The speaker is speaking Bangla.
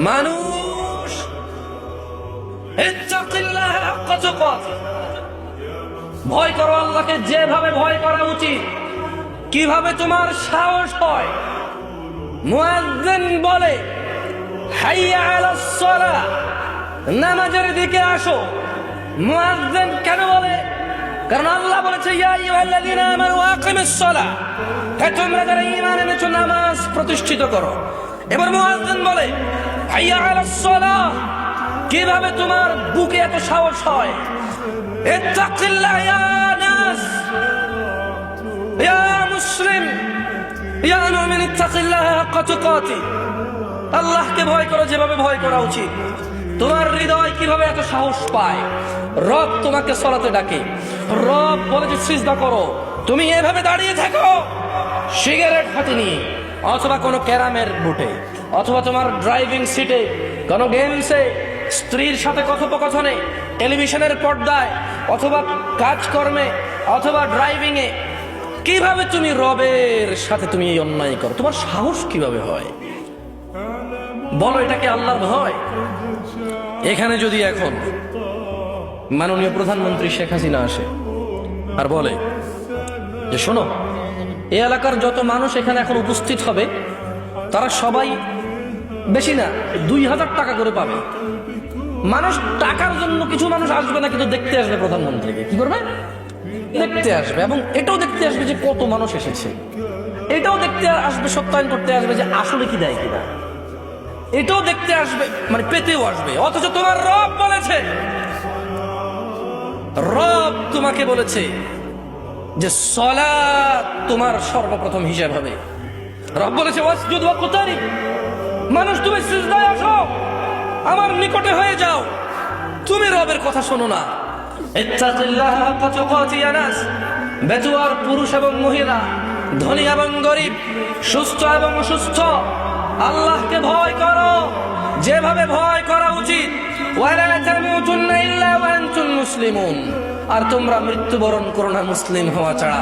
মানুষ ইত্তাকিল্লাহ হাক্কা তুকাতিহ, ভয় করো আল্লাহকে যেভাবে ভয় করা উচিত। কিভাবে তোমার সাহস হয়? মুয়াজ্জিন বলে হাইয়া আলাস সালাহ, নামাজের দিকে আসো। মুয়াজ্জিন কেন বলে? কারণ আল্লাহ বলেছে ইয়া আইয়ুহাল্লাযীনা আমানু আকিমিস সালাহ, হে তোমরা যারা ঈমান এনেছো নামাজ প্রতিষ্ঠিত করো। এবার মুয়াজ্জিন বলে হাইয়া আলাস সালাহ, কিভাবে তোমার বুকে এত সাহস হয়? ইত্তাকিল্লাহ ইয়া নাস, ইয়া মুসলিম, ইয়া মুমিন, ইত্তাকিল্লাহ হাক্কা তুকাতিহ, আল্লাহকে ভয় করো যেভাবে ভয় করা উচিত। তোমার হৃদয় কিভাবে এত সাহস পায়? রব তোমাকে সালাতে ডাকে, রব বলে যে সিজদা করো, তুমি এভাবে দাঁড়িয়ে থাকো সিগারেট হাতে নিয়ে, অথবা কোনো ক্যারামের বুটে, অথবা তোমার ড্রাইভিং সিটে, কোনো গেমসে, স্ত্রীর সাথে কথোপকথনে, টেলিভিশনের পর্দায়, অথবা কাজকর্মে, অথবা ড্রাইভিং এ। কিভাবে তুমি রবের সাথে তুমি এই অন্যায় করো? তোমার সাহস কিভাবে হয়? বলো, এটাকে আল্লাহর ভয়? এখানে যদি এখন মাননীয় প্রধানমন্ত্রী শেখ হাসিনা আসে আর বলে যে শোনো, এই এলাকার যত মানুষ এখানে এখন উপস্থিত হবে তারা সবাই বেশি না 2000 টাকা করে পাবে। মানুষ টাকার জন্য, কিছু মানুষ আসবে না, কিন্তু দেখতে আসবে প্রধানমন্ত্রীকে। কি করবে? দেখতে আসবে, এবং এটাও দেখতে আসবে যে কত মানুষ এসেছে, এটাও দেখতে আসবে, সত্যায়ন করতে আসবে যে আসলে কি দেয় কিনা, এটাও দেখতে আসবে, মানে পেতেও আসবে। অথচ তোমার রব বলেছে, রব তোমাকে বলেছে যে সালাত তোমার সর্বপ্রথম হিসাব হবে। রব বলেছে ওয়াসজুদ ওয়াকতারিব, মানুষ তুমি সিজদায় আসো, আমার নিকটে হয়ে যাও। তুমি রবের কথা শোনো না। ইত্তাকিল্লাহ হাক্কা তুকাতিহ ইয়া নাস, বেতুয়ার পুরুষ এবং মহিলা, ধনী এবং গরিব, সুস্থ এবং অসুস্থ, আল্লাহকে ভয় করো যেভাবে ভয় করা উচিত। ওয়ালা তামুতুন্না ইল্লা ওয়া আনতুম মুসলিমুন, আর তোমরা মৃত্যুবরণ করো না মুসলিম হওয়া ছাড়া।